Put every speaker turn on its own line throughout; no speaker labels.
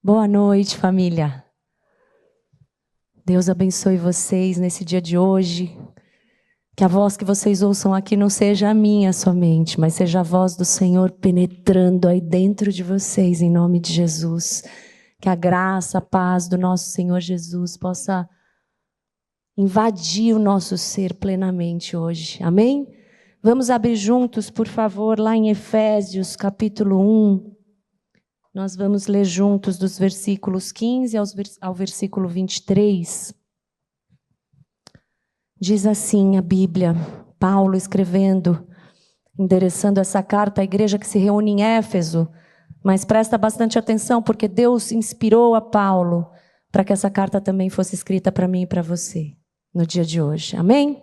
Boa noite, família. Deus abençoe vocês nesse dia de hoje. Que a voz que vocês ouçam aqui não seja a minha somente, mas seja a voz do Senhor penetrando aí dentro de vocês, em nome de Jesus. Que a graça, a paz do nosso Senhor Jesus possa invadir o nosso ser plenamente hoje. Amém? Vamos abrir juntos, por favor, lá em Efésios, capítulo 1. Nós vamos ler juntos dos versículos 15 ao versículo 23. Diz assim a Bíblia, Paulo escrevendo, endereçando essa carta à igreja que se reúne em Éfeso, mas presta bastante atenção, porque Deus inspirou a Paulo para que essa carta também fosse escrita para mim e para você, no dia de hoje. Amém?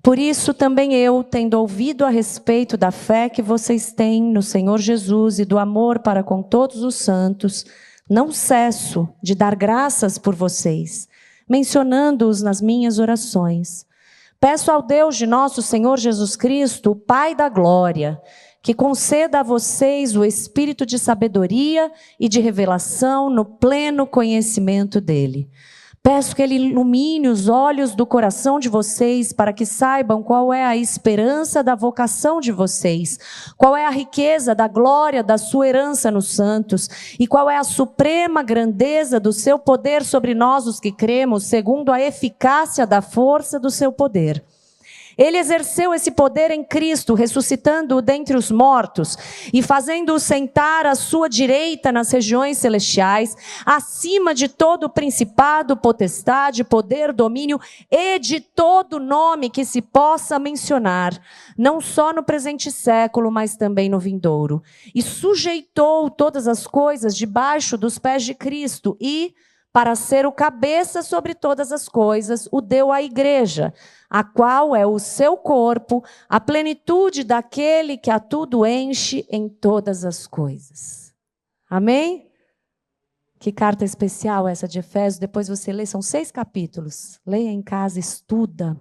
Por isso também eu, tendo ouvido a respeito da fé que vocês têm no Senhor Jesus e do amor para com todos os santos, não cesso de dar graças por vocês, mencionando-os nas minhas orações. Peço ao Deus de nosso Senhor Jesus Cristo, o Pai da glória, que conceda a vocês o espírito de sabedoria e de revelação no pleno conhecimento dele. Peço que ele ilumine os olhos do coração de vocês para que saibam qual é a esperança da vocação de vocês, qual é a riqueza da glória da sua herança nos santos e qual é a suprema grandeza do seu poder sobre nós os que cremos, segundo a eficácia da força do seu poder. Ele exerceu esse poder em Cristo, ressuscitando-o dentre os mortos e fazendo-o sentar à sua direita nas regiões celestiais, acima de todo principado, potestade, poder, domínio e de todo nome que se possa mencionar, não só no presente século, mas também no vindouro. E sujeitou todas as coisas debaixo dos pés de Cristo e, para ser o cabeça sobre todas as coisas, o deu à igreja, a qual é o seu corpo, a plenitude daquele que a tudo enche em todas as coisas. Amém? Que carta especial essa de Efésios, depois você lê, são 6 capítulos. Leia em casa, estuda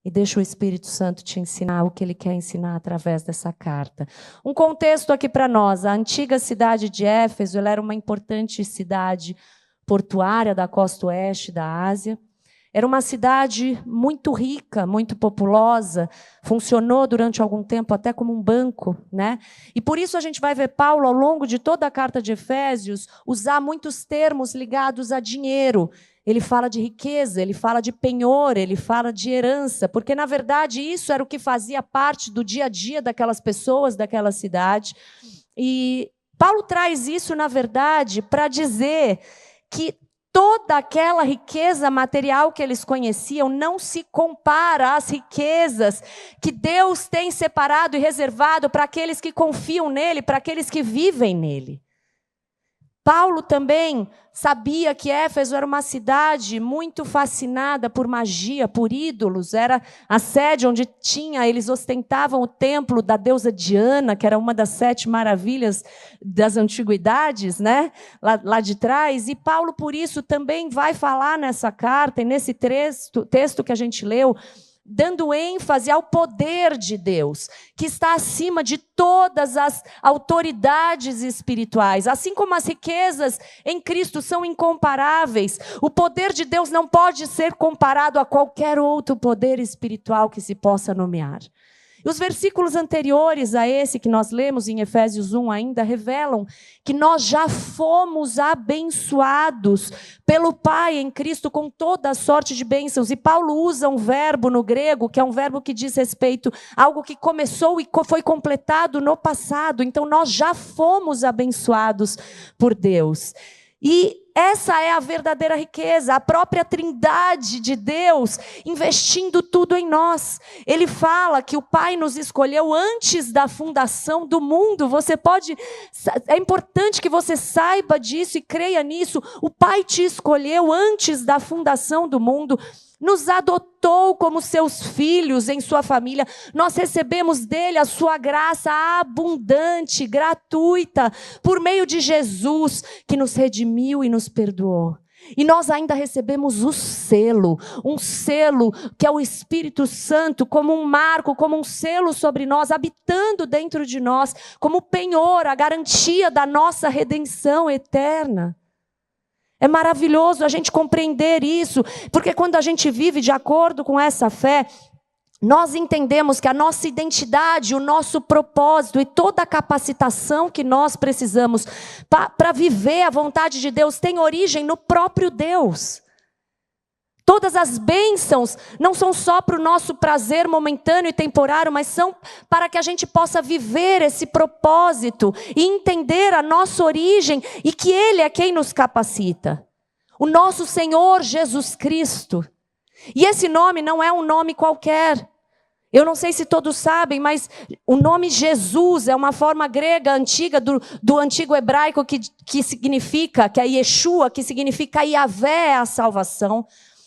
e deixa o Espírito Santo te ensinar o que ele quer ensinar através dessa carta. Um contexto aqui para nós, a antiga cidade de Éfeso, ela era uma importante cidade portuária da costa oeste da Ásia. Era uma cidade muito rica, muito populosa, funcionou durante algum tempo até como um banco, né? E por isso a gente vai ver Paulo, ao longo de toda a carta de Efésios, usar muitos termos ligados a dinheiro. Ele fala de riqueza, ele fala de penhor, ele fala de herança, porque, na verdade, isso era o que fazia parte do dia a dia daquelas pessoas, daquela cidade. E Paulo traz isso, na verdade, para dizer que toda aquela riqueza material que eles conheciam não se compara às riquezas que Deus tem separado e reservado para aqueles que confiam nele, para aqueles que vivem nele. Paulo também sabia que Éfeso era uma cidade muito fascinada por magia, por ídolos. Era a sede onde eles ostentavam o templo da deusa Diana, que era uma das 7 maravilhas das antiguidades, né? Lá de trás. E Paulo, por isso, também vai falar nessa carta, e nesse texto que a gente leu, dando ênfase ao poder de Deus, que está acima de todas as autoridades espirituais. Assim como as riquezas em Cristo são incomparáveis, o poder de Deus não pode ser comparado a qualquer outro poder espiritual que se possa nomear. E os versículos anteriores a esse que nós lemos em Efésios 1 ainda revelam que nós já fomos abençoados pelo Pai em Cristo com toda a sorte de bênçãos. E Paulo usa um verbo no grego, que é um verbo que diz respeito a algo que começou e foi completado no passado. Então nós já fomos abençoados por Deus. E essa é a verdadeira riqueza, a própria trindade de Deus investindo tudo em nós. Ele fala que o Pai nos escolheu antes da fundação do mundo. É importante que você saiba disso e creia nisso. O Pai te escolheu antes da fundação do mundo. Nos adotou como seus filhos em sua família. Nós recebemos dele a sua graça abundante, gratuita, por meio de Jesus, que nos redimiu e nos perdoou. E nós ainda recebemos o selo, um selo que é o Espírito Santo, como um marco, como um selo sobre nós, habitando dentro de nós, como penhor, a garantia da nossa redenção eterna. É maravilhoso a gente compreender isso, porque quando a gente vive de acordo com essa fé, nós entendemos que a nossa identidade, o nosso propósito e toda a capacitação que nós precisamos para viver a vontade de Deus tem origem no próprio Deus. Todas as bênçãos não são só para o nosso prazer momentâneo e temporário, mas são para que a gente possa viver esse propósito e entender a nossa origem e que Ele é quem nos capacita. O nosso Senhor Jesus Cristo. E esse nome não é um nome qualquer. Eu não sei se todos sabem, mas o nome Jesus é uma forma grega antiga do antigo hebraico que significa, que é Yeshua, que significa Yahvé é a salvação.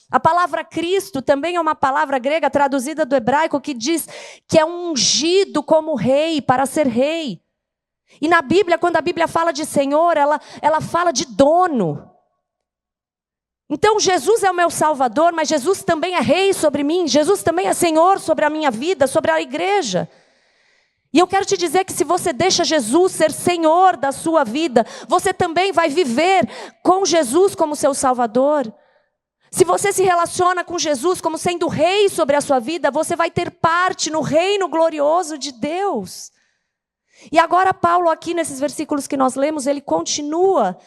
A palavra Cristo também é uma palavra grega traduzida do hebraico que diz que é ungido como rei, para ser rei. E na Bíblia, quando a Bíblia fala de Senhor, ela fala de dono. Então Jesus é o meu Salvador, mas Jesus também é rei sobre mim, Jesus também é Senhor sobre a minha vida, sobre a igreja. E eu quero te dizer que se você deixa Jesus ser Senhor da sua vida, você também vai viver com Jesus como seu Salvador. Se você se relaciona com Jesus como sendo rei sobre a sua vida, você vai ter parte no reino glorioso de Deus. E agora Paulo aqui nesses versículos que nós lemos, ele continua,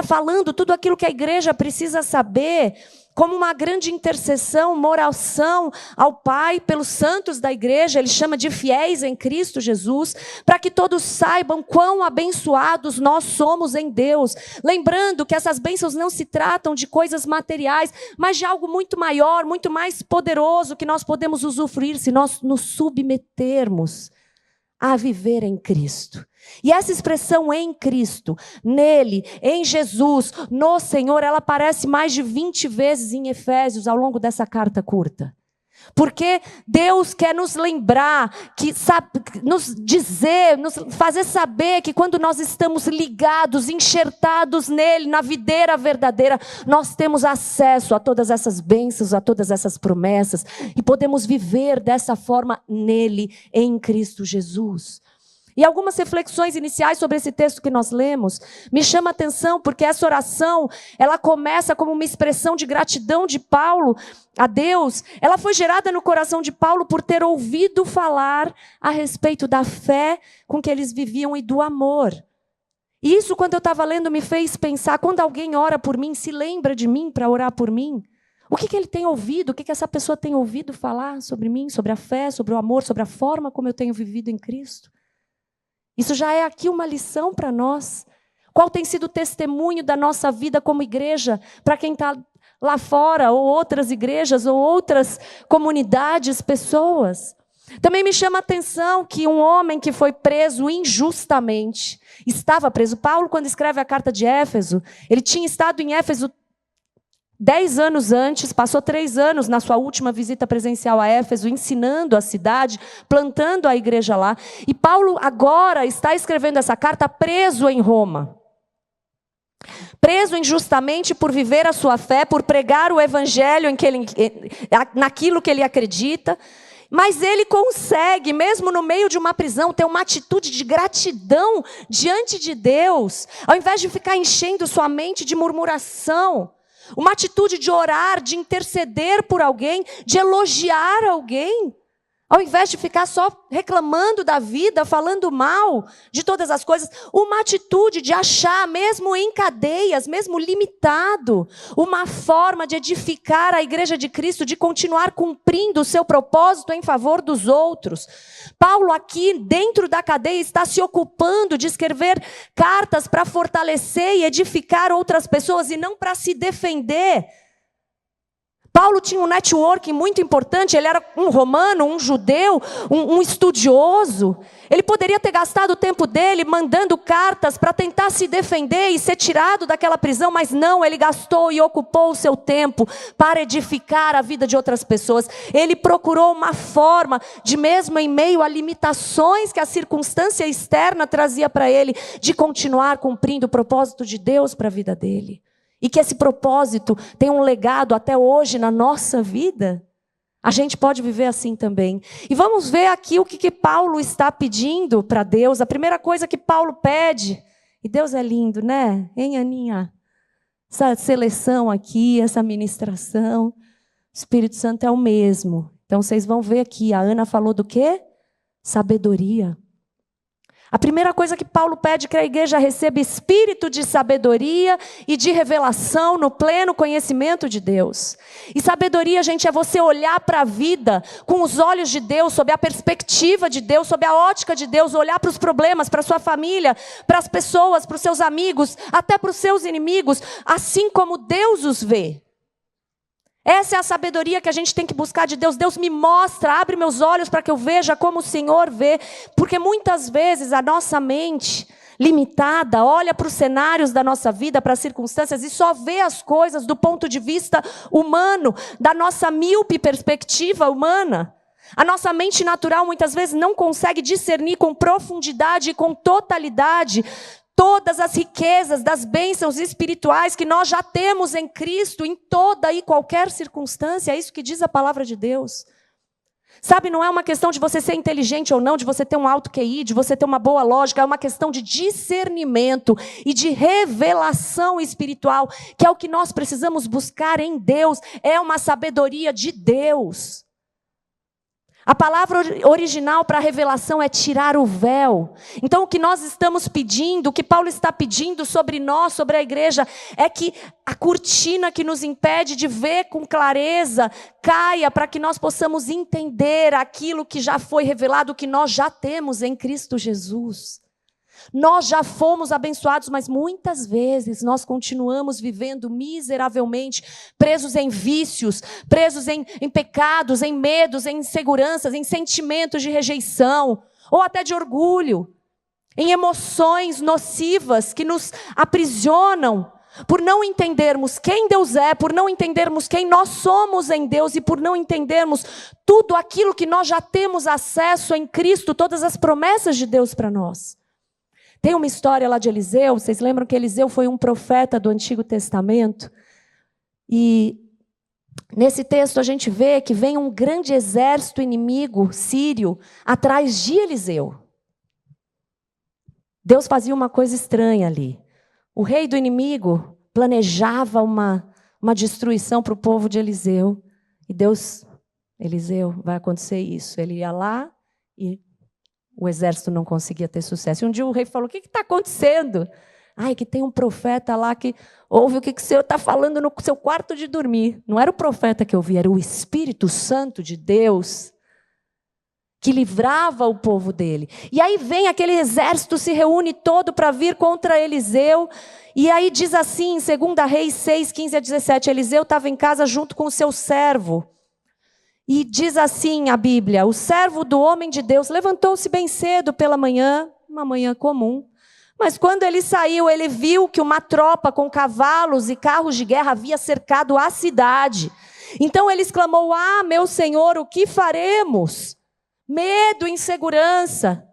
falando tudo aquilo que a igreja precisa saber, como uma grande intercessão, uma oração ao Pai pelos santos da igreja, ele chama de fiéis em Cristo Jesus, para que todos saibam quão abençoados nós somos em Deus. Lembrando que essas bênçãos não se tratam de coisas materiais, mas de algo muito maior, muito mais poderoso, que nós podemos usufruir se nós nos submetermos a viver em Cristo. E essa expressão em Cristo, nele, em Jesus, no Senhor, ela aparece mais de 20 vezes em Efésios ao longo dessa carta curta. Porque Deus quer nos lembrar, nos dizer, nos fazer saber que quando nós estamos ligados, enxertados nele, na videira verdadeira, nós temos acesso a todas essas bênçãos, a todas essas promessas, e podemos viver dessa forma nele, em Cristo Jesus. E algumas reflexões iniciais sobre esse texto que nós lemos me chama a atenção, porque essa oração, ela começa como uma expressão de gratidão de Paulo a Deus. Ela foi gerada no coração de Paulo por ter ouvido falar a respeito da fé com que eles viviam e do amor. E isso, quando eu estava lendo, me fez pensar, quando alguém ora por mim, se lembra de mim para orar por mim, o que ele tem ouvido, o que essa pessoa tem ouvido falar sobre mim, sobre a fé, sobre o amor, sobre a forma como eu tenho vivido em Cristo? Isso já é aqui uma lição para nós. Qual tem sido o testemunho da nossa vida como igreja para quem está lá fora, ou outras igrejas, ou outras comunidades, pessoas? Também me chama a atenção que um homem que foi preso injustamente, estava preso. Paulo, quando escreve a carta de Éfeso, ele tinha estado em Éfeso 10 anos antes, passou 3 anos na sua última visita presencial a Éfeso, ensinando a cidade, plantando a igreja lá. E Paulo agora está escrevendo essa carta preso em Roma. Preso injustamente por viver a sua fé, por pregar o evangelho naquilo que ele acredita. Mas ele consegue, mesmo no meio de uma prisão, ter uma atitude de gratidão diante de Deus, ao invés de ficar enchendo sua mente de murmuração. Uma atitude de orar, de interceder por alguém, de elogiar alguém, ao invés de ficar só reclamando da vida, falando mal de todas as coisas. Uma atitude de achar, mesmo em cadeias, mesmo limitado, uma forma de edificar a igreja de Cristo, de continuar cumprindo o seu propósito em favor dos outros. Paulo aqui, dentro da cadeia, está se ocupando de escrever cartas para fortalecer e edificar outras pessoas e não para se defender. Paulo tinha um networking muito importante, ele era um romano, um judeu, um estudioso. Ele poderia ter gastado o tempo dele mandando cartas para tentar se defender e ser tirado daquela prisão, mas não, ele gastou e ocupou o seu tempo para edificar a vida de outras pessoas. Ele procurou uma forma de, mesmo em meio a limitações que a circunstância externa trazia para ele, de continuar cumprindo o propósito de Deus para a vida dele. E que esse propósito tem um legado até hoje na nossa vida, a gente pode viver assim também. E vamos ver aqui o que Paulo está pedindo para Deus. A primeira coisa que Paulo pede, e Deus é lindo, né? Hein, Aninha? essa seleção aqui, essa ministração. O Espírito Santo é o mesmo. Então vocês vão ver aqui, a Ana falou do quê? Sabedoria. A primeira coisa que Paulo pede que a igreja receba espírito de sabedoria e de revelação no pleno conhecimento de Deus. E sabedoria, gente, é você olhar para a vida com os olhos de Deus, sob a perspectiva de Deus, sob a ótica de Deus, olhar para os problemas, para a sua família, para as pessoas, para os seus amigos, até para os seus inimigos, assim como Deus os vê. Essa é a sabedoria que a gente tem que buscar de Deus. Deus me mostra, abre meus olhos para que eu veja como o Senhor vê. Porque muitas vezes a nossa mente limitada olha para os cenários da nossa vida, para as circunstâncias e só vê as coisas do ponto de vista humano, da nossa míope perspectiva humana. A nossa mente natural muitas vezes não consegue discernir com profundidade e com totalidade todas as riquezas das bênçãos espirituais que nós já temos em Cristo, em toda e qualquer circunstância. É isso que diz a palavra de Deus. Sabe, não é uma questão de você ser inteligente ou não, de você ter um alto QI, de você ter uma boa lógica, é uma questão de discernimento e de revelação espiritual, que é o que nós precisamos buscar em Deus, é uma sabedoria de Deus. A palavra original para revelação é tirar o véu. Então o que nós estamos pedindo, o que Paulo está pedindo sobre nós, sobre a igreja, é que a cortina que nos impede de ver com clareza caia para que nós possamos entender aquilo que já foi revelado, que nós já temos em Cristo Jesus. Nós já fomos abençoados, mas muitas vezes nós continuamos vivendo miseravelmente, presos em vícios, presos em pecados, em medos, em inseguranças, em sentimentos de rejeição, ou até de orgulho, em emoções nocivas que nos aprisionam, por não entendermos quem Deus é, por não entendermos quem nós somos em Deus e por não entendermos tudo aquilo que nós já temos acesso em Cristo, todas as promessas de Deus para nós. Tem uma história lá de Eliseu, vocês lembram que Eliseu foi um profeta do Antigo Testamento? E nesse texto a gente vê que vem um grande exército inimigo sírio atrás de Eliseu. Deus fazia uma coisa estranha ali. O rei do inimigo planejava uma destruição para o povo de Eliseu. E Deus, Eliseu, vai acontecer isso. Ele ia lá e o exército não conseguia ter sucesso. E um dia o rei falou, o que está acontecendo? Ai, que tem um profeta lá que ouve o que o Senhor está falando no seu quarto de dormir. Não era o profeta que eu vi, era o Espírito Santo de Deus que livrava o povo dele. E aí vem aquele exército, se reúne todo para vir contra Eliseu. E aí diz assim, em 2 Reis 6, 15 a 17, Eliseu estava em casa junto com o seu servo. E diz assim a Bíblia, o servo do homem de Deus levantou-se bem cedo pela manhã, uma manhã comum. Mas quando ele saiu, ele viu que uma tropa com cavalos e carros de guerra havia cercado a cidade. Então ele exclamou, meu Senhor, o que faremos? Medo, insegurança.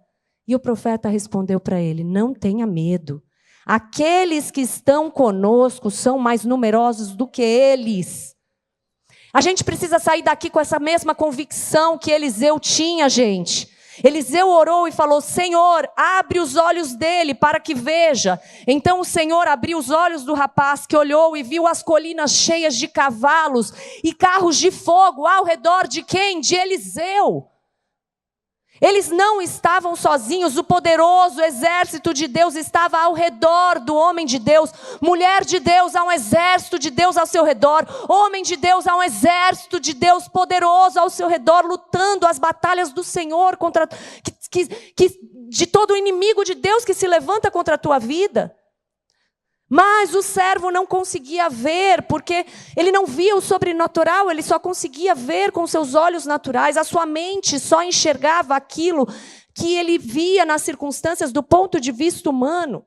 E o profeta respondeu para ele, não tenha medo. Aqueles que estão conosco são mais numerosos do que eles. A gente precisa sair daqui com essa mesma convicção que Eliseu tinha, gente. Eliseu orou e falou, Senhor, abre os olhos dele para que veja. Então o Senhor abriu os olhos do rapaz que olhou e viu as colinas cheias de cavalos e carros de fogo ao redor de quem? De Eliseu. Eles não estavam sozinhos, o poderoso exército de Deus estava ao redor do homem de Deus. Mulher de Deus, há um exército de Deus ao seu redor. Homem de Deus, há um exército de Deus poderoso ao seu redor, lutando as batalhas do Senhor contra de todo o inimigo de Deus que se levanta contra a tua vida. Mas o servo não conseguia ver, porque ele não via o sobrenatural, ele só conseguia ver com seus olhos naturais. A sua mente só enxergava aquilo que ele via nas circunstâncias do ponto de vista humano.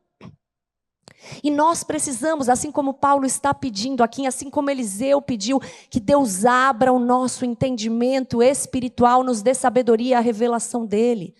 E nós precisamos, assim como Paulo está pedindo aqui, assim como Eliseu pediu, que Deus abra o nosso entendimento espiritual, nos dê sabedoria e a revelação dele.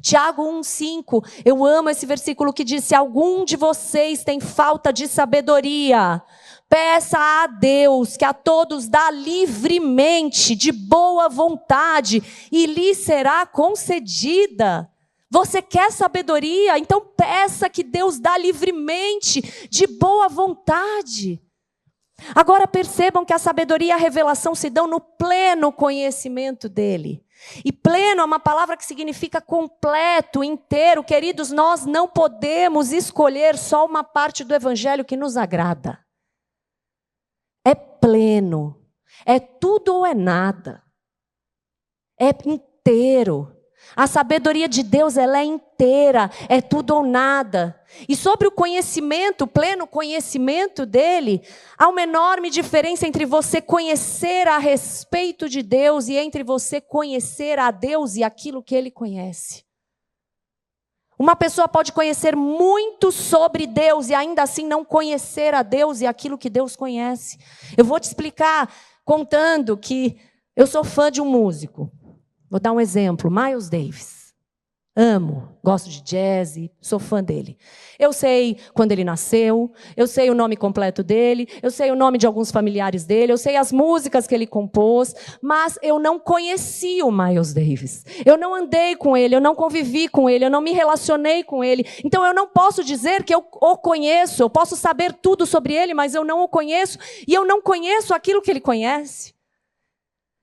Tiago 1,5, eu amo esse versículo que diz, se algum de vocês tem falta de sabedoria, peça a Deus que a todos dá livremente, de boa vontade, e lhe será concedida. Você quer sabedoria? Então peça que Deus dá livremente, de boa vontade. Agora percebam que a sabedoria e a revelação se dão no pleno conhecimento dele. E pleno é uma palavra que significa completo, inteiro. Queridos, nós não podemos escolher só uma parte do evangelho que nos agrada. É pleno. É tudo ou é nada. É inteiro. A sabedoria de Deus, ela é inteira, é tudo ou nada. E sobre o conhecimento, o pleno conhecimento dele, há uma enorme diferença entre você conhecer a respeito de Deus e entre você conhecer a Deus e aquilo que ele conhece. Uma pessoa pode conhecer muito sobre Deus e ainda assim não conhecer a Deus e aquilo que Deus conhece. Eu vou te explicar contando que eu sou fã de um músico. Vou dar um exemplo, Miles Davis. Amo, gosto de jazz, sou fã dele. Eu sei quando ele nasceu, eu sei o nome completo dele, eu sei o nome de alguns familiares dele, eu sei as músicas que ele compôs, mas eu não conheci o Miles Davis. Eu não andei com ele, eu não convivi com ele, eu não me relacionei com ele. Então eu não posso dizer que eu o conheço, eu posso saber tudo sobre ele, mas eu não o conheço e eu não conheço aquilo que ele conhece.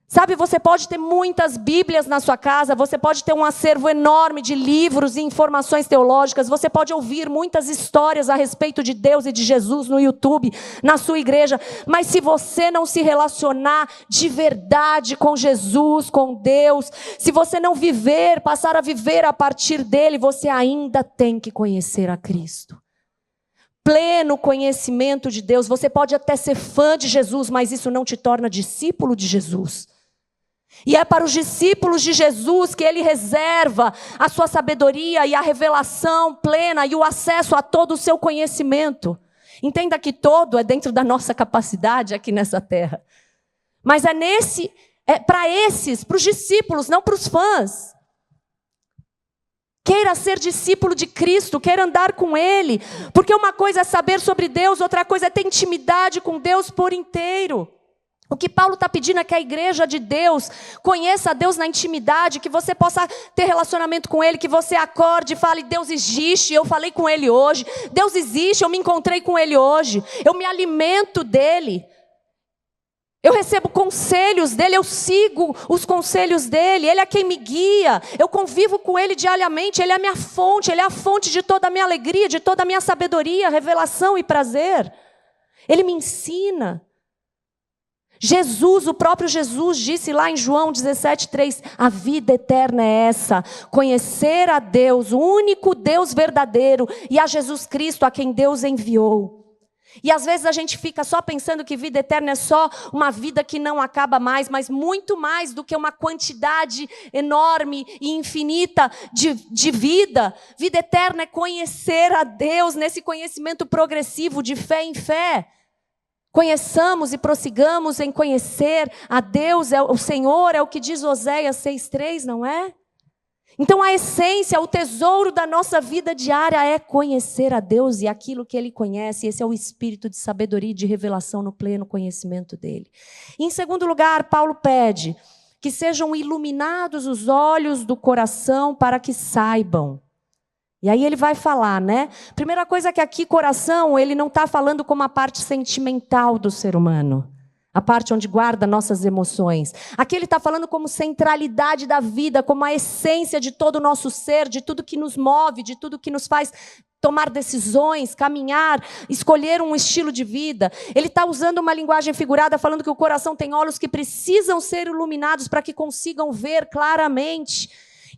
Sabe, você pode ter muitas Bíblias na sua casa, você pode ter um acervo enorme de livros e informações teológicas, você pode ouvir muitas histórias a respeito de Deus e de Jesus no YouTube, na sua igreja, mas se você não se relacionar de verdade com Jesus, com Deus, se você não viver, passar a viver a partir dele, você ainda tem que conhecer a Cristo. Pleno conhecimento de Deus, você pode até ser fã de Jesus, mas isso não te torna discípulo de Jesus. E é para os discípulos de Jesus que ele reserva a sua sabedoria e a revelação plena e o acesso a todo o seu conhecimento. Entenda que todo é dentro da nossa capacidade aqui nessa terra. Mas para os discípulos, não para os fãs. Queira ser discípulo de Cristo, queira andar com Ele. Porque uma coisa é saber sobre Deus, outra coisa é ter intimidade com Deus por inteiro. O que Paulo está pedindo é que a igreja de Deus conheça a Deus na intimidade, que você possa ter relacionamento com Ele, que você acorde e fale, Deus existe, eu falei com Ele hoje. Deus existe, eu me encontrei com Ele hoje. Eu me alimento dEle. Eu recebo conselhos dEle, eu sigo os conselhos dEle. Ele é quem me guia. Eu convivo com Ele diariamente. Ele é a minha fonte, Ele é a fonte de toda a minha alegria, de toda a minha sabedoria, revelação e prazer. Ele me ensina. Jesus, o próprio Jesus disse lá em João 17:3, a vida eterna é essa, conhecer a Deus, o único Deus verdadeiro, e a Jesus Cristo, a quem Deus enviou. E às vezes a gente fica só pensando que vida eterna é só uma vida que não acaba mais, mas muito mais do que uma quantidade enorme e infinita de vida. Vida eterna é conhecer a Deus nesse conhecimento progressivo de fé em fé. Conheçamos e prossigamos em conhecer a Deus, o Senhor, é o que diz Oséias 6:3, não é? Então a essência, o tesouro da nossa vida diária é conhecer a Deus e aquilo que Ele conhece. Esse é o espírito de sabedoria e de revelação no pleno conhecimento dEle. E em segundo lugar, Paulo pede que sejam iluminados os olhos do coração para que saibam. E aí ele vai falar, né? Primeira coisa que aqui, coração, ele não está falando como a parte sentimental do ser humano. A parte onde guarda nossas emoções. Aqui ele está falando como centralidade da vida, como a essência de todo o nosso ser, de tudo que nos move, de tudo que nos faz tomar decisões, caminhar, escolher um estilo de vida. Ele está usando uma linguagem figurada, falando que o coração tem olhos que precisam ser iluminados para que consigam ver claramente.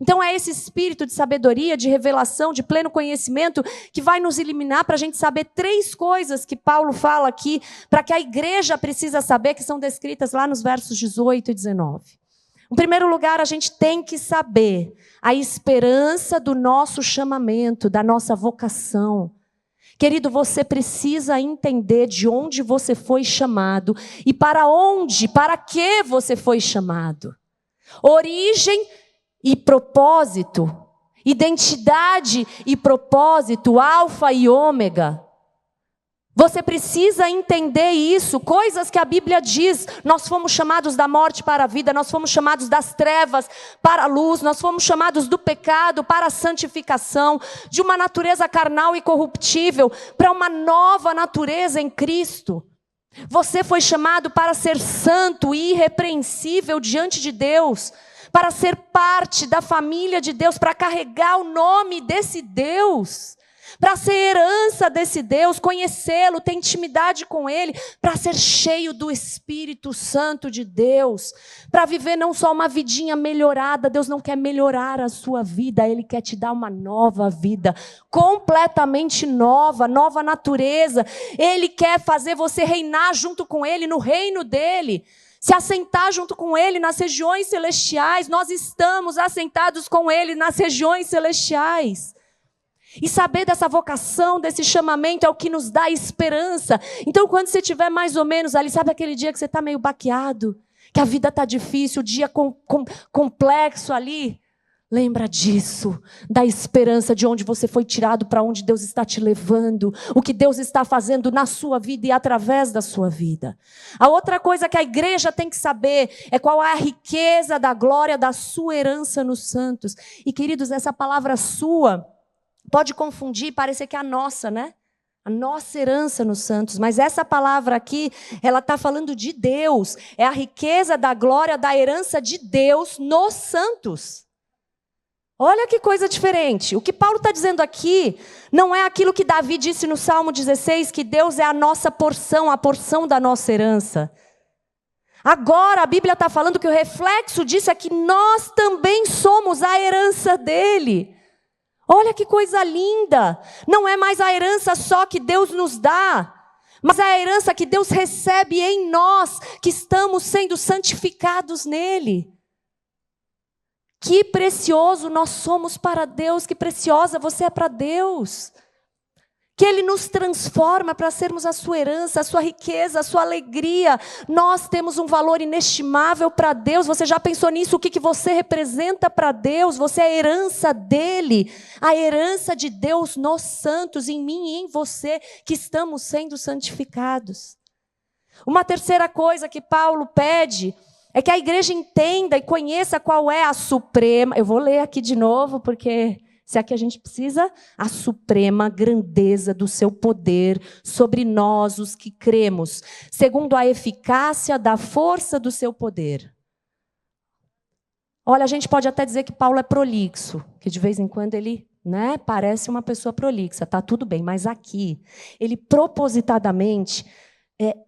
Então é esse espírito de sabedoria, de revelação, de pleno conhecimento que vai nos iluminar para a gente saber 3 coisas que Paulo fala aqui, para que a igreja precisa saber, que são descritas lá nos versos 18 e 19. Em primeiro lugar, a gente tem que saber a esperança do nosso chamamento, da nossa vocação. Querido, você precisa entender de onde você foi chamado e para que você foi chamado. Origem e propósito, identidade e propósito, alfa e ômega. Você precisa entender isso, coisas que a Bíblia diz. Nós fomos chamados da morte para a vida, nós fomos chamados das trevas para a luz, nós fomos chamados do pecado para a santificação, de uma natureza carnal e corruptível para uma nova natureza em Cristo. Você foi chamado para ser santo e irrepreensível diante de Deus, para ser parte da família de Deus, para carregar o nome desse Deus, para ser herança desse Deus, conhecê-lo, ter intimidade com Ele, para ser cheio do Espírito Santo de Deus, para viver não só uma vidinha melhorada. Deus não quer melhorar a sua vida, Ele quer te dar uma nova vida, completamente nova, nova natureza. Ele quer fazer você reinar junto com Ele, no reino dEle, se assentar junto com Ele nas regiões celestiais. Nós estamos assentados com Ele nas regiões celestiais. E saber dessa vocação, desse chamamento, é o que nos dá esperança. Então, quando você estiver mais ou menos ali, sabe aquele dia que você está meio baqueado, que a vida está difícil, o dia complexo ali, lembra disso, da esperança de onde você foi tirado, para onde Deus está te levando, o que Deus está fazendo na sua vida e através da sua vida. A outra coisa que a igreja tem que saber é qual é a riqueza da glória da sua herança nos santos. E, queridos, essa palavra sua pode confundir e parecer que é a nossa, né? A nossa herança nos santos. Mas essa palavra aqui, ela está falando de Deus. É a riqueza da glória da herança de Deus nos santos. Olha que coisa diferente. O que Paulo está dizendo aqui não é aquilo que Davi disse no Salmo 16, que Deus é a nossa porção, a porção da nossa herança. Agora a Bíblia está falando que o reflexo disso é que nós também somos a herança dele. Olha que coisa linda! Não é mais a herança só que Deus nos dá, mas a herança que Deus recebe em nós, que estamos sendo santificados nele. Que precioso nós somos para Deus, que preciosa você é para Deus. Que Ele nos transforma para sermos a sua herança, a sua riqueza, a sua alegria. Nós temos um valor inestimável para Deus. Você já pensou nisso? O que você representa para Deus? Você é a herança dEle, a herança de Deus nos santos, em mim e em você, que estamos sendo santificados. Uma terceira coisa que Paulo pede é que a igreja entenda e conheça qual é a suprema. Eu vou ler aqui de novo, porque se aqui a gente precisa, a suprema grandeza do seu poder sobre nós, os que cremos, segundo a eficácia da força do seu poder. Olha, a gente pode até dizer que Paulo é prolixo, que de vez em quando ele, parece uma pessoa prolixa, tá tudo bem, mas aqui, ele propositadamente,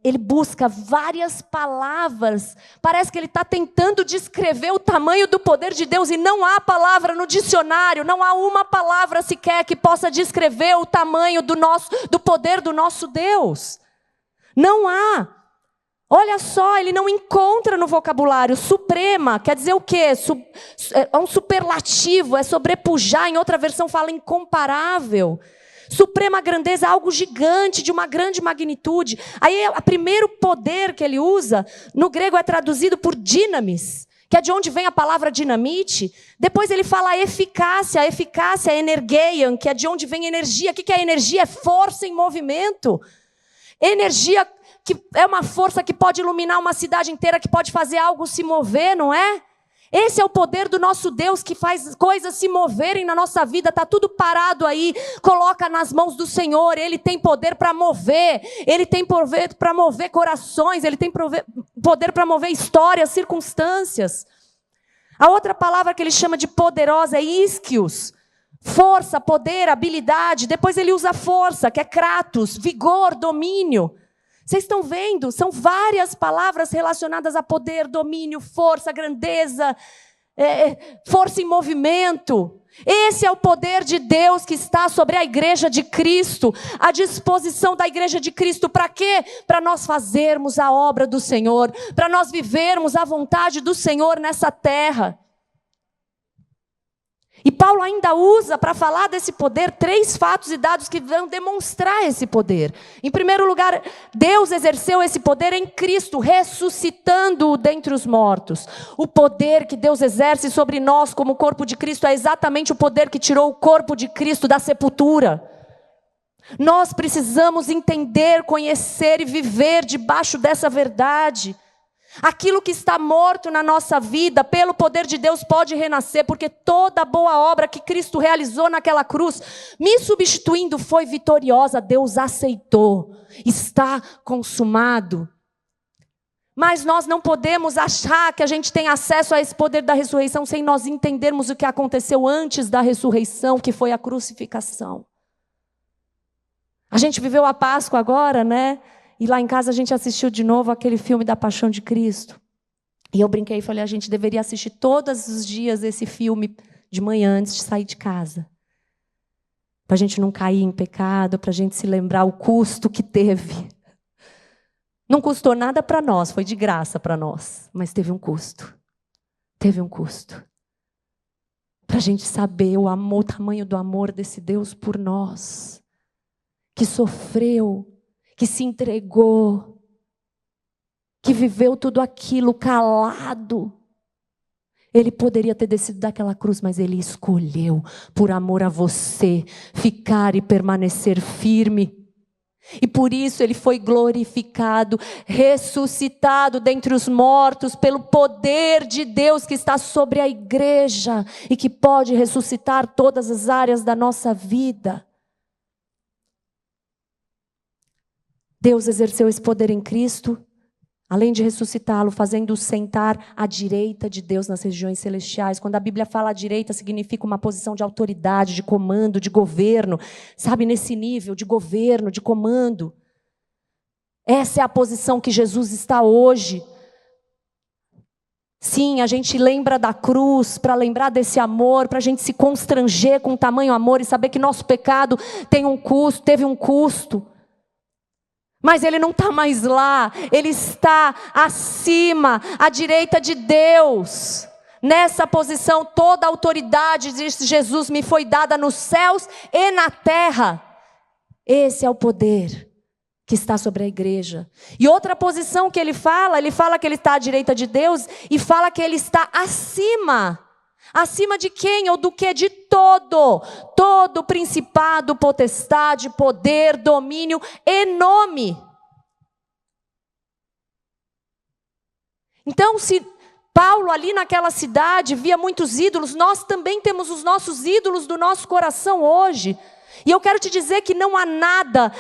ele busca várias palavras, parece que ele está tentando descrever o tamanho do poder de Deus, e não há palavra no dicionário, não há uma palavra sequer que possa descrever o tamanho do poder do nosso Deus. Não há. Olha só, ele não encontra no vocabulário. Suprema quer dizer o quê? É um superlativo, é sobrepujar, em outra versão fala incomparável. Suprema grandeza, algo gigante, de uma grande magnitude. Aí o primeiro poder que ele usa, no grego é traduzido por dinamis, que é de onde vem a palavra dinamite. Depois ele fala a eficácia é energeian, que é de onde vem energia. O que é energia? É força em movimento. Energia que é uma força que pode iluminar uma cidade inteira, que pode fazer algo se mover, não é? Esse é o poder do nosso Deus, que faz coisas se moverem na nossa vida. Está tudo parado aí, coloca nas mãos do Senhor. Ele tem poder para mover, Ele tem poder para mover corações, Ele tem poder para mover histórias, circunstâncias. A outra palavra que ele chama de poderosa é isquios, força, poder, habilidade. Depois ele usa força, que é kratos, vigor, domínio. Vocês estão vendo? São várias palavras relacionadas a poder, domínio, força, grandeza, força em movimento. Esse é o poder de Deus que está sobre a igreja de Cristo, à disposição da igreja de Cristo. Para quê? Para nós fazermos a obra do Senhor, para nós vivermos a vontade do Senhor nessa terra. E Paulo ainda usa, para falar desse poder, 3 fatos e dados que vão demonstrar esse poder. Em primeiro lugar, Deus exerceu esse poder em Cristo, ressuscitando-o dentre os mortos. O poder que Deus exerce sobre nós como corpo de Cristo é exatamente o poder que tirou o corpo de Cristo da sepultura. Nós precisamos entender, conhecer e viver debaixo dessa verdade. Aquilo que está morto na nossa vida, pelo poder de Deus, pode renascer, porque toda boa obra que Cristo realizou naquela cruz, me substituindo, foi vitoriosa. Deus aceitou, está consumado. Mas nós não podemos achar que a gente tem acesso a esse poder da ressurreição sem nós entendermos o que aconteceu antes da ressurreição, que foi a crucificação. A gente viveu a Páscoa agora, né? E lá em casa a gente assistiu de novo aquele filme da Paixão de Cristo. E eu brinquei e falei, a gente deveria assistir todos os dias esse filme de manhã antes de sair de casa. Para a gente não cair em pecado, para a gente se lembrar o custo que teve. Não custou nada para nós, foi de graça para nós. Mas teve um custo. Teve um custo. Para a gente saber o amor, o tamanho do amor desse Deus por nós. Que sofreu, que se entregou, que viveu tudo aquilo calado. Ele poderia ter descido daquela cruz, mas ele escolheu, por amor a você, ficar e permanecer firme. E por isso ele foi glorificado, ressuscitado dentre os mortos, pelo poder de Deus que está sobre a igreja e que pode ressuscitar todas as áreas da nossa vida. Deus exerceu esse poder em Cristo, além de ressuscitá-lo, fazendo-o sentar à direita de Deus nas regiões celestiais. Quando a Bíblia fala à direita, significa uma posição de autoridade, de comando, de governo. Sabe, nesse nível de governo, de comando. Essa é a posição que Jesus está hoje. Sim, a gente lembra da cruz para lembrar desse amor, para a gente se constranger com o tamanho amor e saber que nosso pecado tem um custo, teve um custo. Mas ele não está mais lá, ele está acima, à direita de Deus. Nessa posição, toda a autoridade, diz Jesus, me foi dada nos céus e na terra. Esse é o poder que está sobre a igreja. E outra posição que ele fala que ele está à direita de Deus e fala que ele está acima. Acima de quem ou do que? De todo principado, potestade, poder, domínio e nome. Então, se Paulo ali naquela cidade via muitos ídolos, nós também temos os nossos ídolos do nosso coração hoje. E eu quero te dizer que não há nada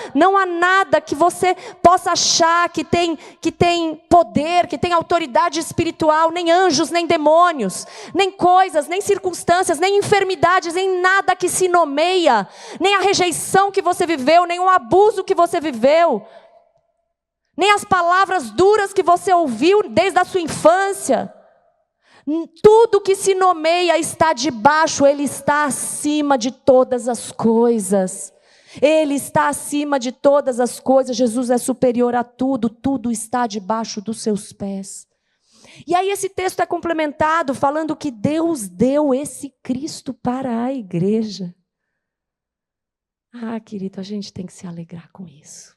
que você possa achar que tem poder, que tem autoridade espiritual, nem anjos, nem demônios, nem coisas, nem circunstâncias, nem enfermidades, nem nada que se nomeia, nem a rejeição que você viveu, nem o abuso que você viveu, nem as palavras duras que você ouviu desde a sua infância. Tudo que se nomeia está debaixo, ele está acima de todas as coisas. Ele está acima de todas as coisas. Jesus é superior a tudo, tudo está debaixo dos seus pés. E aí esse texto é complementado falando que Deus deu esse Cristo para a igreja. Ah, querido, a gente tem que se alegrar com isso.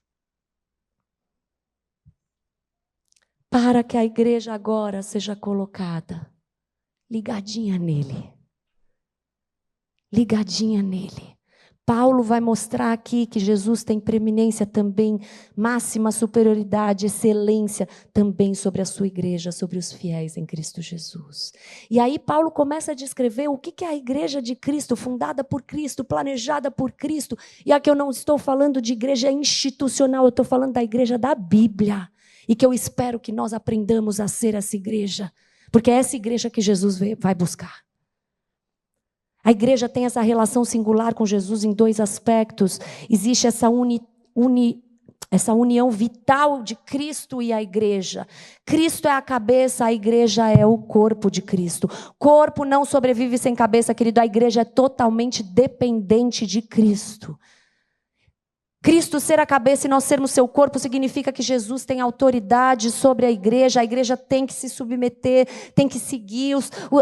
Para que a igreja agora seja colocada ligadinha nele. Ligadinha nele. Paulo vai mostrar aqui que Jesus tem preeminência também, máxima superioridade, excelência também sobre a sua igreja, sobre os fiéis em Cristo Jesus. E aí Paulo começa a descrever o que é a igreja de Cristo, fundada por Cristo, planejada por Cristo. E aqui eu não estou falando de igreja institucional, eu estou falando da igreja da Bíblia. E que eu espero que nós aprendamos a ser essa igreja. Porque é essa igreja que Jesus vai buscar. A igreja tem essa relação singular com Jesus em dois aspectos. Existe essa união vital de Cristo e a igreja. Cristo é a cabeça, a igreja é o corpo de Cristo. Corpo não sobrevive sem cabeça, querido. A igreja é totalmente dependente de Cristo. Cristo ser a cabeça e nós sermos seu corpo significa que Jesus tem autoridade sobre a igreja tem que se submeter, tem que seguir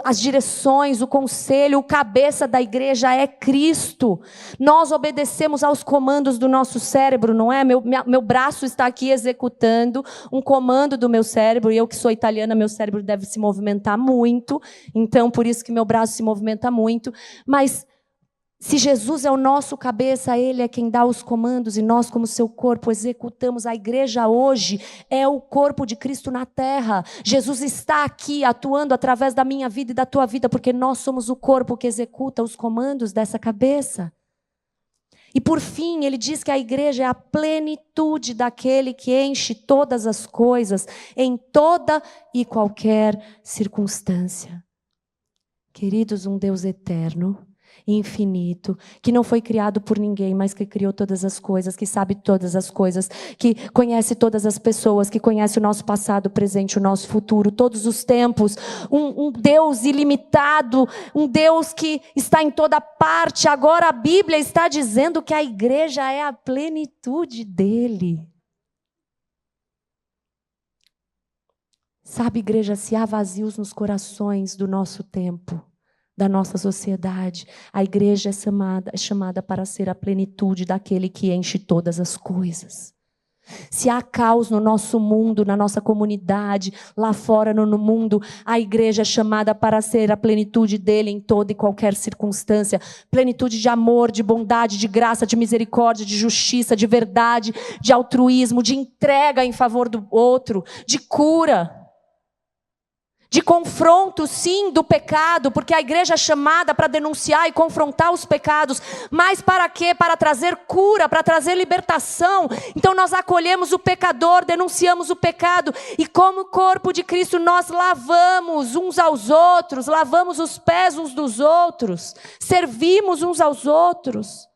as direções, o conselho, o cabeça da igreja é Cristo. Nós obedecemos aos comandos do nosso cérebro, não é? Meu braço está aqui executando um comando do meu cérebro, e eu que sou italiana, meu cérebro deve se movimentar muito, então por isso que meu braço se movimenta muito, mas Se Jesus é o nosso cabeça, Ele é quem dá os comandos e nós, como seu corpo, executamos. A igreja hoje é o corpo de Cristo na terra. Jesus está aqui atuando através da minha vida e da tua vida, porque nós somos o corpo que executa os comandos dessa cabeça. E por fim, ele diz que a igreja é a plenitude daquele que enche todas as coisas, em toda e qualquer circunstância. Queridos, um Deus eterno, infinito, que não foi criado por ninguém, mas que criou todas as coisas, que sabe todas as coisas, que conhece todas as pessoas, que conhece o nosso passado, o presente, o nosso futuro, todos os tempos, um Deus ilimitado, um Deus que está em toda parte. Agora a Bíblia está dizendo que a igreja é a plenitude dele. Sabe, igreja, se há vazios nos corações do nosso tempo, da nossa sociedade, a igreja é chamada para ser a plenitude daquele que enche todas as coisas. Se há caos no nosso mundo, na nossa comunidade, lá fora no mundo, a igreja é chamada para ser a plenitude dele em toda e qualquer circunstância. Plenitude de amor, de bondade, de graça, de misericórdia, de justiça, de verdade, de altruísmo, de entrega em favor do outro, de cura. De confronto, sim, do pecado, porque a igreja é chamada para denunciar e confrontar os pecados. Mas para quê? Para trazer cura, para trazer libertação. Então nós acolhemos o pecador, denunciamos o pecado. E como corpo de Cristo nós lavamos uns aos outros, lavamos os pés uns dos outros, servimos uns aos outros.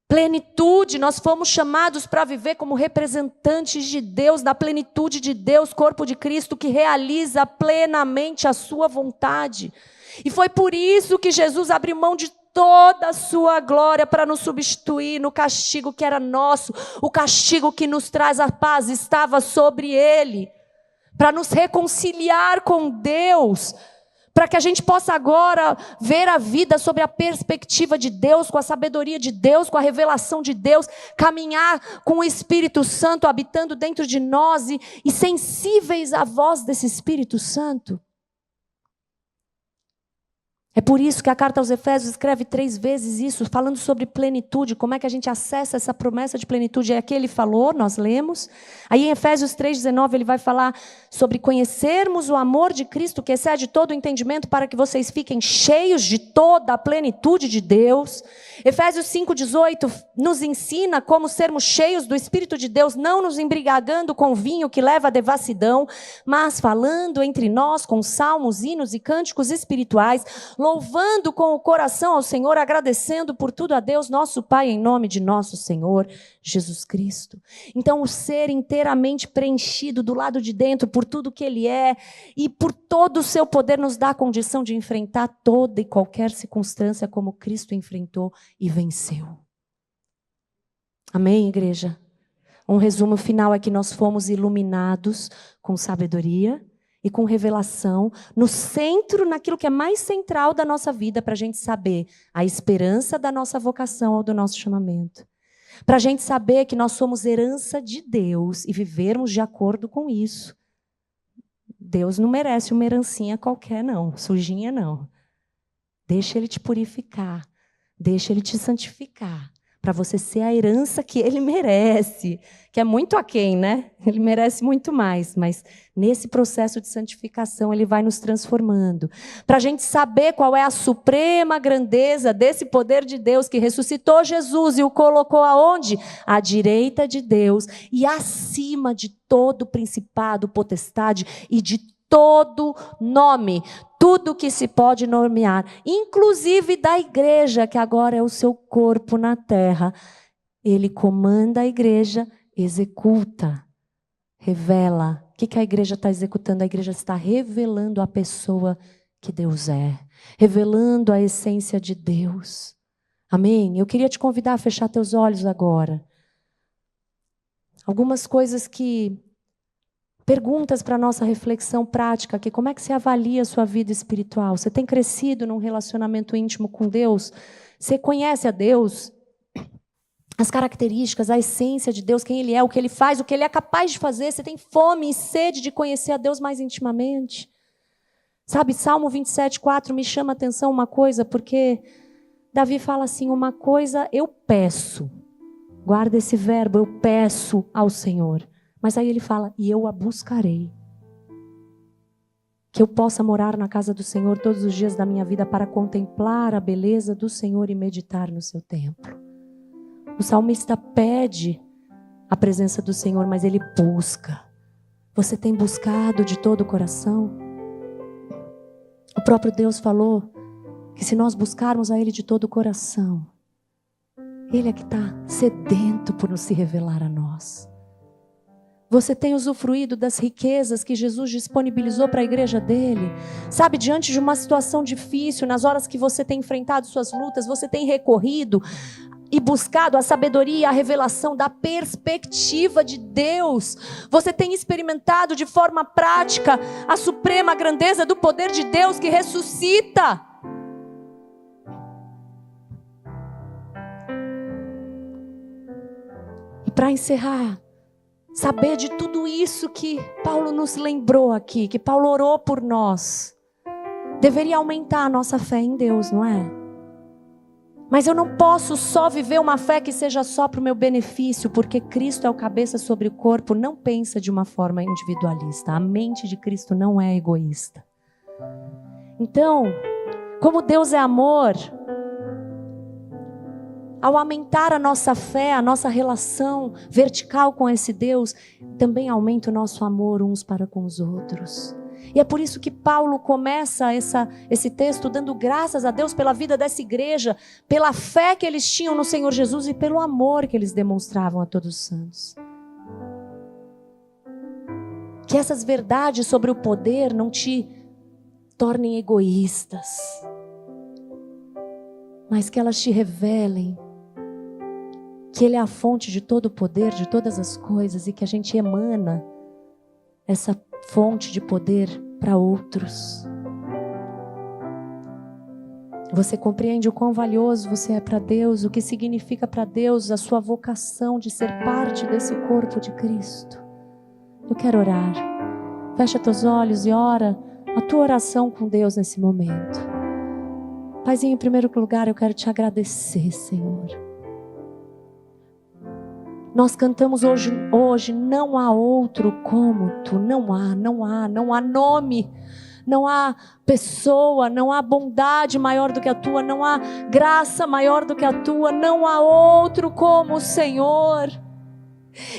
Plenitude, nós fomos chamados para viver como representantes de Deus, da plenitude de Deus, corpo de Cristo, que realiza plenamente a sua vontade. E foi por isso que Jesus abriu mão de toda a sua glória para nos substituir no castigo que era nosso. O castigo que nos traz a paz estava sobre ele, para nos reconciliar com Deus, para que a gente possa agora ver a vida sob a perspectiva de Deus, com a sabedoria de Deus, com a revelação de Deus, caminhar com o Espírito Santo habitando dentro de nós e sensíveis à voz desse Espírito Santo. É por isso que a carta aos Efésios escreve 3 vezes isso, falando sobre plenitude, como é que a gente acessa essa promessa de plenitude. É que ele falou, nós lemos. Aí em Efésios 3,19 ele vai falar sobre conhecermos o amor de Cristo que excede todo o entendimento para que vocês fiquem cheios de toda a plenitude de Deus. Efésios 5,18 nos ensina como sermos cheios do Espírito de Deus, não nos embriagando com vinho que leva à devassidão, mas falando entre nós com salmos, hinos e cânticos espirituais, louvando com o coração ao Senhor, agradecendo por tudo a Deus, nosso Pai, em nome de nosso Senhor Jesus Cristo. Então, o ser inteiramente preenchido do lado de dentro por tudo que Ele é e por todo o seu poder nos dá a condição de enfrentar toda e qualquer circunstância como Cristo enfrentou e venceu. Amém, igreja? Um resumo final é que nós fomos iluminados com sabedoria e com revelação, no centro, naquilo que é mais central da nossa vida, para a gente saber a esperança da nossa vocação ou do nosso chamamento. Para a gente saber que nós somos herança de Deus e vivermos de acordo com isso. Deus não merece uma herancinha qualquer, não, sujinha não. Deixa Ele te purificar, deixa Ele te santificar, para você ser a herança que Ele merece, que é muito aquém, né? Ele merece muito mais, mas nesse processo de santificação Ele vai nos transformando. Para a gente saber qual é a suprema grandeza desse poder de Deus que ressuscitou Jesus e o colocou aonde? À direita de Deus e acima de todo principado, potestade e de todo nome, tudo que se pode nomear, inclusive da igreja, que agora é o seu corpo na terra. Ele comanda a igreja, executa, revela. O que a igreja está executando? A igreja está revelando a pessoa que Deus é, revelando a essência de Deus. Amém? Eu queria te convidar a fechar teus olhos agora. Algumas coisas perguntas para a nossa reflexão prática aqui. Como é que você avalia a sua vida espiritual? Você tem crescido num relacionamento íntimo com Deus? Você conhece a Deus? As características, a essência de Deus, quem Ele é, o que Ele faz, o que Ele é capaz de fazer? Você tem fome e sede de conhecer a Deus mais intimamente? Sabe, Salmo 27,4 me chama a atenção uma coisa, porque Davi fala assim, uma coisa eu peço. Guarda esse verbo, eu peço ao Senhor. Mas aí ele fala, e eu a buscarei. Que eu possa morar na casa do Senhor todos os dias da minha vida para contemplar a beleza do Senhor e meditar no seu templo. O salmista pede a presença do Senhor, mas ele busca. Você tem buscado de todo o coração? O próprio Deus falou que se nós buscarmos a Ele de todo o coração, Ele é que está sedento por nos se revelar a nós. Você tem usufruído das riquezas que Jesus disponibilizou para a igreja dele? Sabe, diante de uma situação difícil, nas horas que você tem enfrentado suas lutas, você tem recorrido e buscado a sabedoria, a revelação da perspectiva de Deus. Você tem experimentado de forma prática a suprema grandeza do poder de Deus que ressuscita. E para encerrar, saber de tudo isso que Paulo nos lembrou aqui, que Paulo orou por nós, deveria aumentar a nossa fé em Deus, não é? Mas eu não posso só viver uma fé que seja só para o meu benefício, porque Cristo é o cabeça sobre o corpo, não pensa de uma forma individualista. A mente de Cristo não é egoísta. Então, como Deus é amor, ao aumentar a nossa fé, a nossa relação vertical com esse Deus, também aumenta o nosso amor uns para com os outros. E é por isso que Paulo começa esse texto dando graças a Deus pela vida dessa igreja, pela fé que eles tinham no Senhor Jesus e pelo amor que eles demonstravam a todos os santos. Que essas verdades sobre o poder não te tornem egoístas, mas que elas te revelem que Ele é a fonte de todo o poder, de todas as coisas, e que a gente emana essa fonte de poder para outros. Você compreende o quão valioso você é para Deus, o que significa para Deus a sua vocação de ser parte desse corpo de Cristo. Eu quero orar. Fecha teus olhos e ora a tua oração com Deus nesse momento. Paizinho, em primeiro lugar, eu quero te agradecer, Senhor. Nós cantamos hoje, não há outro como Tu, não há nome, não há pessoa, não há bondade maior do que a Tua, não há graça maior do que a Tua, não há outro como o Senhor.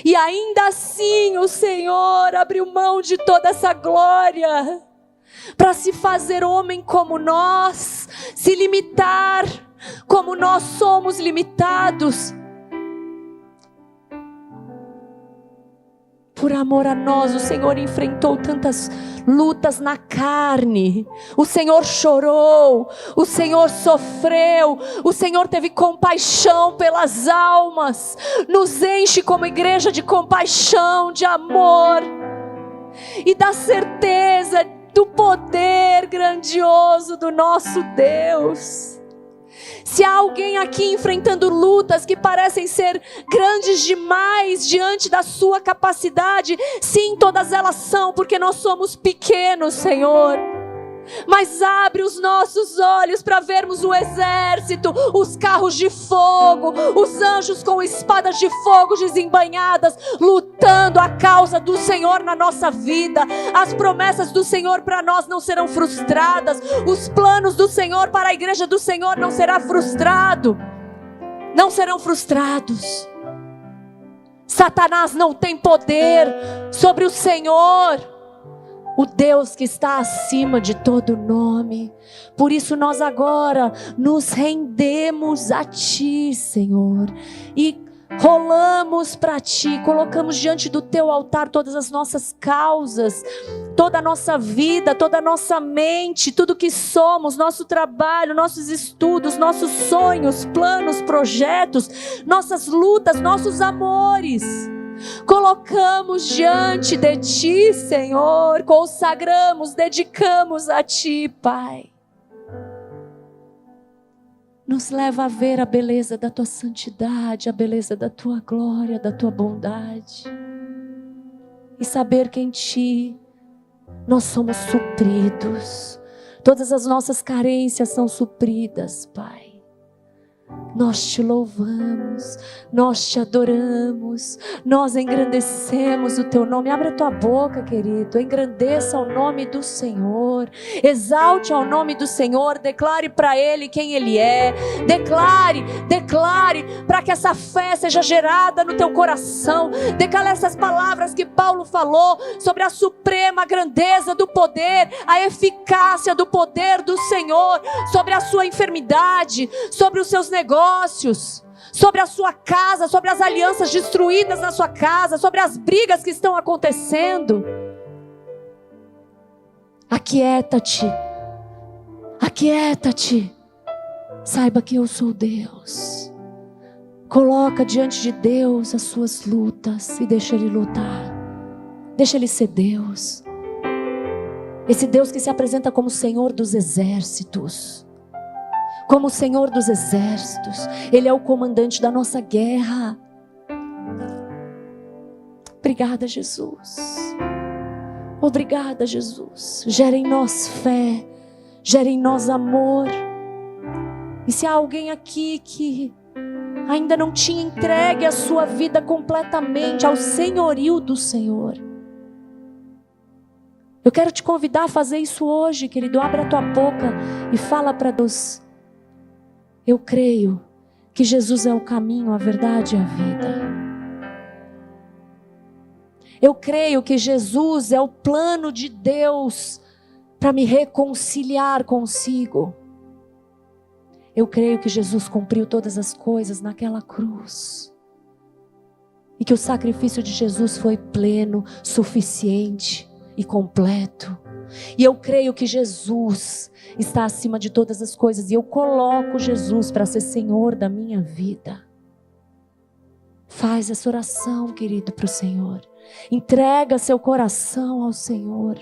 E ainda assim o Senhor abriu mão de toda essa glória para se fazer homem como nós, se limitar como nós somos limitados. Por amor a nós, o Senhor enfrentou tantas lutas na carne. O Senhor chorou, o Senhor sofreu, o Senhor teve compaixão pelas almas. Nos enche como igreja de compaixão, de amor e da certeza do poder grandioso do nosso Deus. Se há alguém aqui enfrentando lutas que parecem ser grandes demais diante da sua capacidade, sim, todas elas são, porque nós somos pequenos, Senhor. Mas abre os nossos olhos para vermos o exército, os carros de fogo, os anjos com espadas de fogo desembainhadas, lutando a causa do Senhor na nossa vida. As promessas do Senhor para nós não serão frustradas, os planos do Senhor para a igreja do Senhor não serão frustrados. Satanás não tem poder sobre o Senhor, o Deus que está acima de todo nome. Por isso nós agora nos rendemos a Ti, Senhor, e rolamos para Ti, colocamos diante do Teu altar todas as nossas causas, toda a nossa vida, toda a nossa mente, tudo que somos, nosso trabalho, nossos estudos, nossos sonhos, planos, projetos, nossas lutas, nossos amores. Colocamos diante de Ti, Senhor, consagramos, dedicamos a Ti, Pai. Nos leva a ver a beleza da Tua santidade, a beleza da Tua glória, da Tua bondade. E saber que em Ti nós somos supridos. Todas as nossas carências são supridas, Pai. Nós te louvamos, nós te adoramos, nós engrandecemos o teu nome. Abre a tua boca, querido, engrandeça o nome do Senhor, exalte ao nome do Senhor, declare para Ele quem Ele é, declare para que essa fé seja gerada no teu coração. Declare essas palavras que Paulo falou sobre a suprema grandeza do poder, a eficácia do poder do Senhor sobre a sua enfermidade, sobre os seus negócios, sobre a sua casa, sobre as alianças destruídas na sua casa, sobre as brigas que estão acontecendo. Aquieta-te, saiba que eu sou Deus. Coloca diante de Deus as suas lutas e deixa Ele lutar, deixa Ele ser Deus, esse Deus que se apresenta como Senhor dos exércitos. Como o Senhor dos exércitos, Ele é o comandante da nossa guerra. Obrigada, Jesus. Obrigada, Jesus. Gera em nós fé, gera em nós amor. E se há alguém aqui que ainda não tinha entregue a sua vida completamente ao senhorio do Senhor, eu quero te convidar a fazer isso hoje, querido. Abre a tua boca e fala para Deus: eu creio que Jesus é o caminho, a verdade e a vida. Eu creio que Jesus é o plano de Deus para me reconciliar consigo. Eu creio que Jesus cumpriu todas as coisas naquela cruz. E que o sacrifício de Jesus foi pleno, suficiente e completo. E eu creio que Jesus está acima de todas as coisas. E eu coloco Jesus para ser Senhor da minha vida. Faz essa oração, querido, para o Senhor. Entrega seu coração ao Senhor.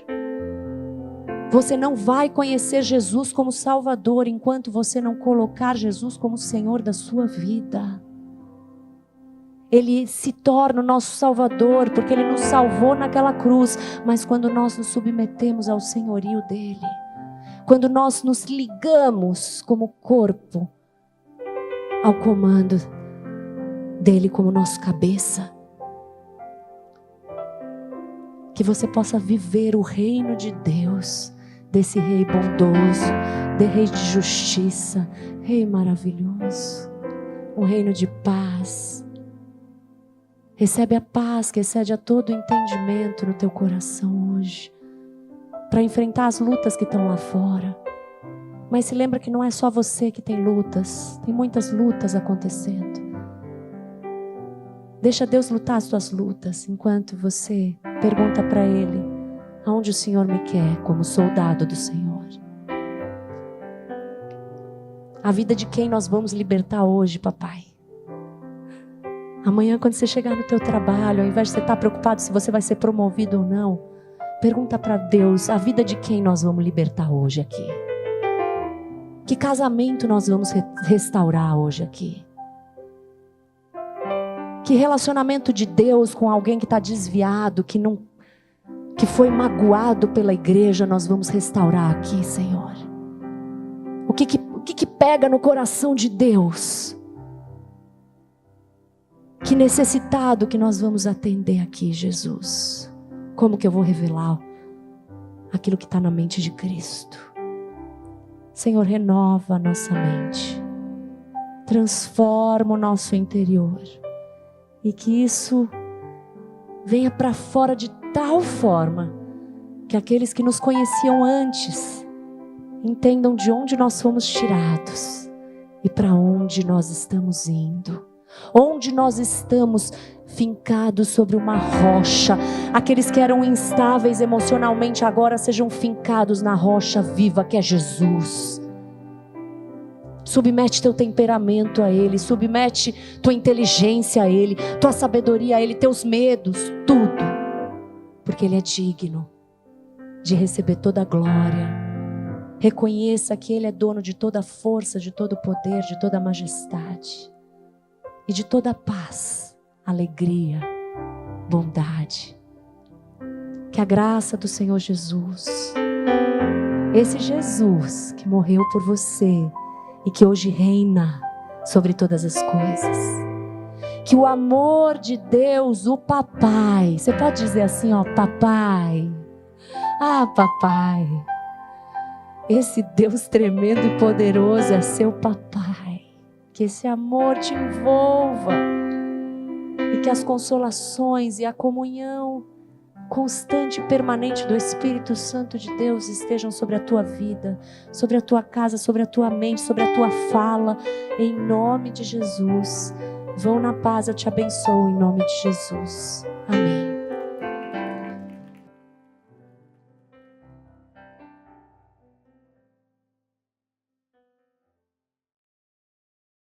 Você não vai conhecer Jesus como Salvador enquanto você não colocar Jesus como Senhor da sua vida. Ele se torna o nosso Salvador, porque Ele nos salvou naquela cruz. Mas quando nós nos submetemos ao senhorio dEle, quando nós nos ligamos como corpo ao comando dEle como nosso cabeça, que você possa viver o reino de Deus, desse Rei bondoso, de Rei de justiça, Rei maravilhoso, um reino de paz. Recebe a paz que excede a todo entendimento no teu coração hoje, para enfrentar as lutas que estão lá fora. Mas se lembra que não é só você que tem lutas, tem muitas lutas acontecendo. Deixa Deus lutar as suas lutas, enquanto você pergunta para Ele: aonde o Senhor me quer como soldado do Senhor? A vida de quem nós vamos libertar hoje, papai? Amanhã, quando você chegar no teu trabalho, ao invés de você estar preocupado se você vai ser promovido ou não, pergunta para Deus: a vida de quem nós vamos libertar hoje aqui? Que casamento nós vamos restaurar hoje aqui? Que relacionamento de Deus com alguém que está desviado, que foi magoado pela igreja, nós vamos restaurar aqui, Senhor? O que pega no coração de Deus? Que necessitado que nós vamos atender aqui, Jesus? Como que eu vou revelar aquilo que está na mente de Cristo? Senhor, renova a nossa mente, transforma o nosso interior, e que isso venha para fora de tal forma que aqueles que nos conheciam antes entendam de onde nós fomos tirados e para onde nós estamos indo. Onde nós estamos fincados sobre uma rocha. Aqueles que eram instáveis emocionalmente agora sejam fincados na rocha viva que é Jesus. Submete teu temperamento a Ele, submete tua inteligência a Ele, tua sabedoria a Ele, teus medos, tudo, porque Ele é digno de receber toda a glória. Reconheça que Ele é dono de toda a força, de todo o poder, de toda a majestade e de toda a paz, alegria, bondade. Que a graça do Senhor Jesus, esse Jesus que morreu por você e que hoje reina sobre todas as coisas. Que o amor de Deus, o papai, você pode dizer assim, ó, papai. Ah, papai. Esse Deus tremendo e poderoso é seu papai. Que esse amor te envolva. E que as consolações e a comunhão constante e permanente do Espírito Santo de Deus estejam sobre a tua vida, sobre a tua casa, sobre a tua mente, sobre a tua fala, em nome de Jesus. Vão na paz, eu te abençoo em nome de Jesus. Amém.